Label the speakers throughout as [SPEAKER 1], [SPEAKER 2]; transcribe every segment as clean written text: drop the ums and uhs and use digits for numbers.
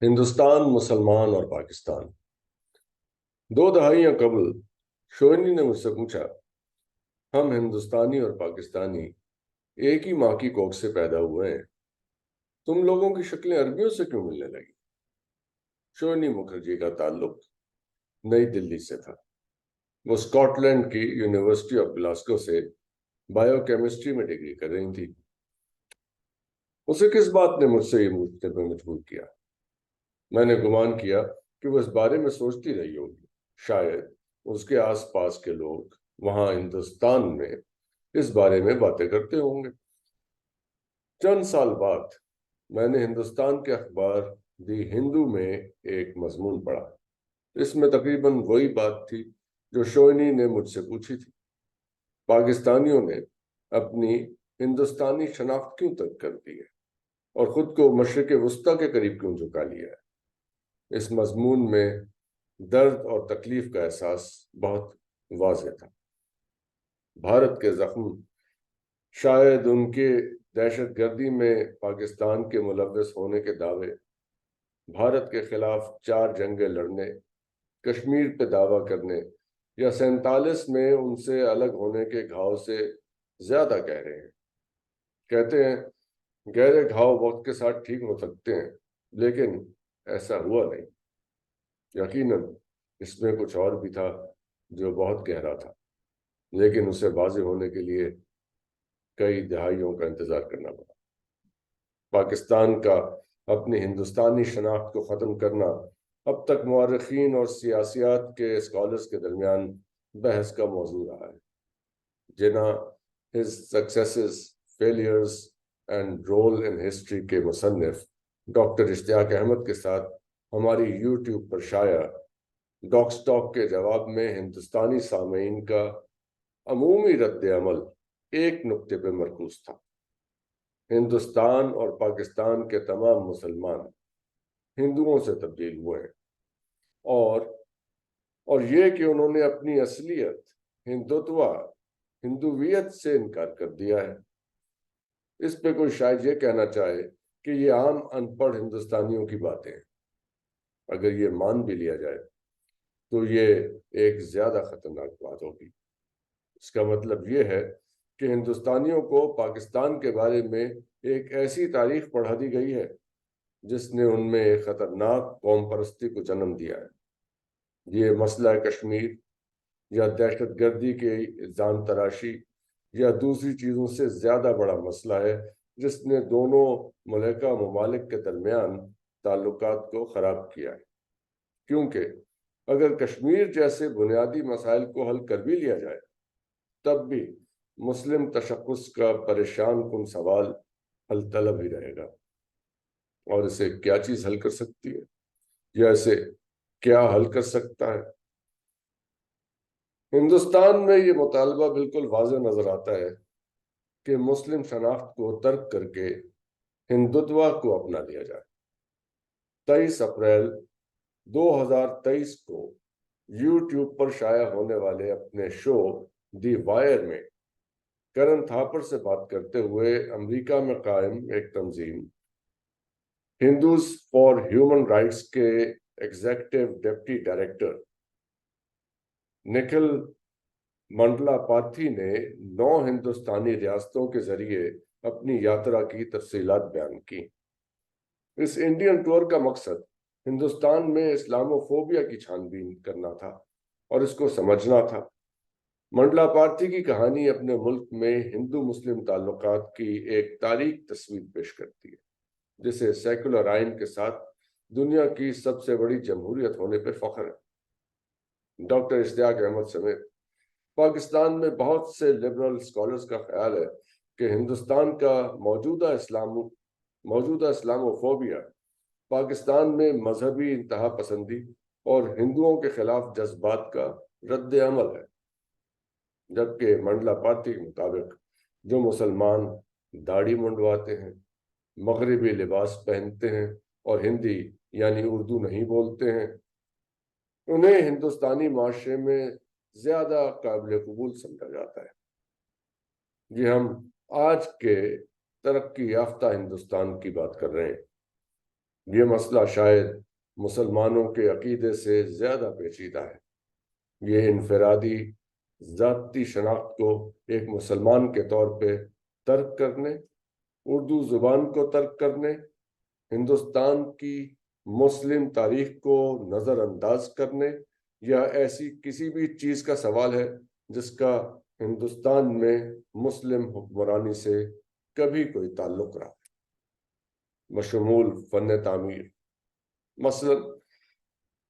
[SPEAKER 1] ہندوستان، مسلمان اور پاکستان۔ 2 دہائیاں قبل شوئنی نے مجھ سے پوچھا، ہم ہندوستانی اور پاکستانی ایک ہی ماں کی کوکھ سے پیدا ہوئے ہیں، تم لوگوں کی شکلیں عربیوں سے کیوں ملنے لگی؟ شوئنی مکھرجی کا تعلق نئی دلی سے تھا۔ وہ اسکاٹ لینڈ کی یونیورسٹی آف گلاسگو سے بائیو کیمسٹری میں ڈگری کر رہی تھی۔ اسے کس بات نے مجھ سے یہ پوچھنے پہ مجبور کیا؟ میں نے گمان کیا کہ وہ اس بارے میں سوچتی رہی ہوگی، شاید اس کے آس پاس کے لوگ وہاں ہندوستان میں اس بارے میں باتیں کرتے ہوں گے۔ چند سال بعد میں نے ہندوستان کے اخبار دی ہندو میں ایک مضمون پڑھا۔ اس میں تقریباً وہی بات تھی جو شوئنی نے مجھ سے پوچھی تھی۔ پاکستانیوں نے اپنی ہندوستانی شناخت کیوں ترک کر دی ہے اور خود کو مشرق وسطیٰ کے قریب کیوں جھکا لیا ہے؟ اس مضمون میں درد اور تکلیف کا احساس بہت واضح تھا۔ بھارت کے زخم، شاید ان کے دہشت گردی میں پاکستان کے ملوث ہونے کے دعوے، بھارت کے خلاف 4 جنگیں لڑنے، کشمیر پہ دعویٰ کرنے یا 47 میں ان سے الگ ہونے کے گھاؤ سے زیادہ کہہ رہے ہیں۔ کہتے ہیں گہرے گھاؤ وقت کے ساتھ ٹھیک ہو سکتے ہیں، لیکن ایسا ہوا نہیں۔ یقیناً اس میں کچھ اور بھی تھا جو بہت گہرا تھا، لیکن اسے واضح ہونے کے لیے کئی دہائیوں کا انتظار کرنا پڑا۔ پاکستان کا اپنی ہندوستانی شناخت کو ختم کرنا اب تک مورخین اور سیاسیات کے اسکالرز کے درمیان بحث کا موضوع رہا ہے۔ Jinnah his successes, failures and role in history کے مصنف ڈاکٹر اشتیاق احمد کے ساتھ ہماری یوٹیوب پر شائع ڈاک سٹاک کے جواب میں ہندوستانی سامعین کا عمومی رد عمل ایک نقطے پہ مرکوز تھا۔ ہندوستان اور پاکستان کے تمام مسلمان ہندوؤں سے تبدیل ہوئے ہیں، اور یہ کہ انہوں نے اپنی اصلیت ہندویت سے انکار کر دیا ہے۔ اس پہ کوئی شاید یہ کہنا چاہے کہ یہ عام ان پڑھ ہندوستانیوں کی باتیں ہیں۔ اگر یہ مان بھی لیا جائے تو یہ ایک زیادہ خطرناک بات ہوگی۔ اس کا مطلب یہ ہے کہ ہندوستانیوں کو پاکستان کے بارے میں ایک ایسی تاریخ پڑھا دی گئی ہے جس نے ان میں ایک خطرناک قوم پرستی کو جنم دیا ہے۔ یہ مسئلہ کشمیر یا دہشت گردی کے الزام تراشی یا دوسری چیزوں سے زیادہ بڑا مسئلہ ہے جس نے دونوں ملحقہ ممالک کے درمیان تعلقات کو خراب کیا ہے۔ کیونکہ اگر کشمیر جیسے بنیادی مسائل کو حل کر بھی لیا جائے تب بھی مسلم تشخص کا پریشان کن سوال حل طلب ہی رہے گا، اور اسے کیا چیز حل کر سکتی ہے یا اسے کیا حل کر سکتا ہے؟ ہندوستان میں یہ مطالبہ بالکل واضح نظر آتا ہے کہ مسلم شناخت کو ترک کر کے ہندوتوا کو اپنا لیا جائے۔ 23 اپریل 2023 کو یوٹیوب پر شائع ہونے والے اپنے شو دی وائر میں کرن تھاپر سے بات کرتے ہوئے امریکہ میں قائم ایک تنظیم ہندوز فار ہیومن رائٹس کے ایگزیکٹو ڈپٹی ڈائریکٹر نکھل منڈلا پارتھی نے 9 ہندوستانی ریاستوں کے ذریعے اپنی یاترا کی تفصیلات بیان کی۔ اس انڈین ٹور کا مقصد ہندوستان میں اسلامو فوبیا کی چھان بین کرنا تھا اور اس کو سمجھنا تھا۔ منڈلا پارتھی کی کہانی اپنے ملک میں ہندو مسلم تعلقات کی ایک تاریک تصویر پیش کرتی ہے جسے سیکولر آئین کے ساتھ دنیا کی سب سے بڑی جمہوریت ہونے پر فخر ہے۔ ڈاکٹر اشتیاق احمد سمیت پاکستان میں بہت سے لبرل اسکالرز کا خیال ہے کہ ہندوستان کا موجودہ اسلاموفوبیا پاکستان میں مذہبی انتہا پسندی اور ہندوؤں کے خلاف جذبات کا رد عمل ہے، جبکہ منڈلا پارٹی کے مطابق جو مسلمان داڑھی منڈواتے ہیں، مغربی لباس پہنتے ہیں اور ہندی یعنی اردو نہیں بولتے ہیں، انہیں ہندوستانی معاشرے میں زیادہ قابل قبول سمجھا جاتا ہے۔ یہ ہم آج کے ترقی یافتہ ہندوستان کی بات کر رہے ہیں۔ یہ مسئلہ شاید مسلمانوں کے عقیدے سے زیادہ پیچیدہ ہے۔ یہ انفرادی ذاتی شناخت کو ایک مسلمان کے طور پہ ترک کرنے، اردو زبان کو ترک کرنے، ہندوستان کی مسلم تاریخ کو نظر انداز کرنے یا ایسی کسی بھی چیز کا سوال ہے جس کا ہندوستان میں مسلم حکمرانی سے کبھی کوئی تعلق رہا، بشمول فن تعمیر۔ مثلا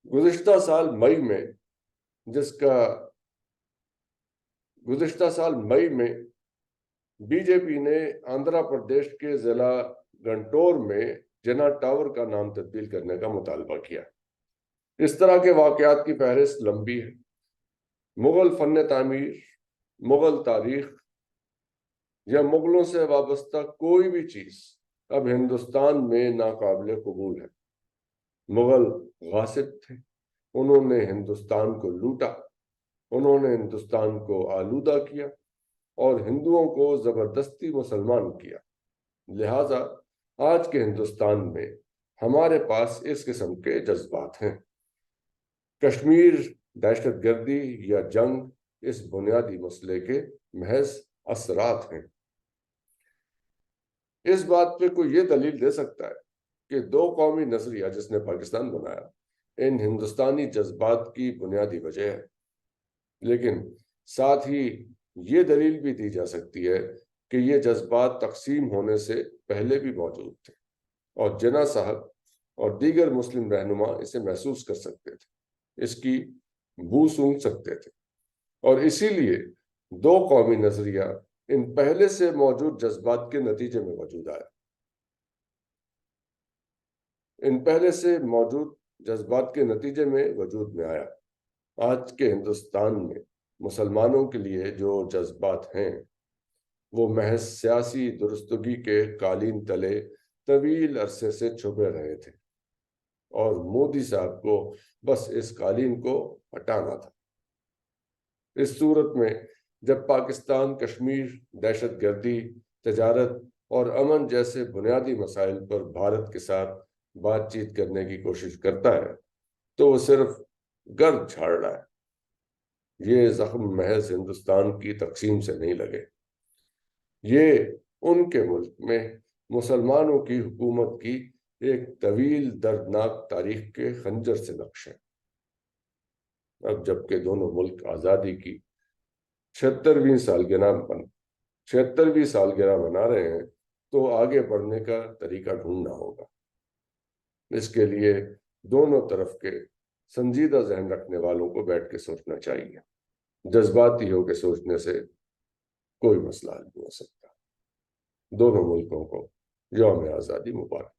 [SPEAKER 1] گزشتہ سال مئی میں بی جے پی نے آندھرا پردیش کے ضلع گنٹور میں جنا ٹاور کا نام تبدیل کرنے کا مطالبہ کیا۔ اس طرح کے واقعات کی فہرست لمبی ہے۔ مغل فن تعمیر، مغل تاریخ یا مغلوں سے وابستہ کوئی بھی چیز اب ہندوستان میں ناقابل قبول ہے۔ مغل غاصب تھے، انہوں نے ہندوستان کو لوٹا، انہوں نے ہندوستان کو آلودہ کیا اور ہندوؤں کو زبردستی مسلمان کیا۔ لہٰذا آج کے ہندوستان میں ہمارے پاس اس قسم کے جذبات ہیں۔ کشمیر دہشت گردی یا جنگ اس بنیادی مسئلے کے محض اثرات ہیں۔ اس بات پہ کوئی یہ دلیل دے سکتا ہے کہ دو قومی نظریہ جس نے پاکستان بنایا ان ہندوستانی جذبات کی بنیادی وجہ ہے، لیکن ساتھ ہی یہ دلیل بھی دی جا سکتی ہے کہ یہ جذبات تقسیم ہونے سے پہلے بھی موجود تھے اور جناح صاحب اور دیگر مسلم رہنما اسے محسوس کر سکتے تھے، اس کی بو سونگھ سکتے تھے، اور اسی لیے دو قومی نظریہ ان پہلے سے موجود جذبات کے نتیجے میں وجود آیا۔ ان پہلے سے موجود جذبات کے نتیجے میں وجود میں آیا۔ آج کے ہندوستان میں مسلمانوں کے لیے جو جذبات ہیں وہ محض سیاسی درستگی کے قالین تلے طویل عرصے سے چھپے رہے تھے اور مودی صاحب کو بس اس قالین کو ہٹانا تھا۔ اس صورت میں جب پاکستان کشمیر، دہشت گردی، تجارت اور امن جیسے بنیادی مسائل پر بھارت کے ساتھ بات چیت کرنے کی کوشش کرتا ہے تو وہ صرف گرد جھاڑ رہا ہے۔ یہ زخم محض ہندوستان کی تقسیم سے نہیں لگے، یہ ان کے ملک میں مسلمانوں کی حکومت کی ایک طویل دردناک تاریخ کے خنجر سے نقش ہے۔ اب جبکہ دونوں ملک آزادی کی 76ویں سالگرہ منا رہے ہیں تو آگے بڑھنے کا طریقہ ڈھونڈنا ہوگا۔ اس کے لیے دونوں طرف کے سنجیدہ ذہن رکھنے والوں کو بیٹھ کے سوچنا چاہیے۔ جذباتی ہو کے سوچنے سے کوئی مسئلہ حل نہیں ہو سکتا۔ دونوں ملکوں کو یوم آزادی مبارک۔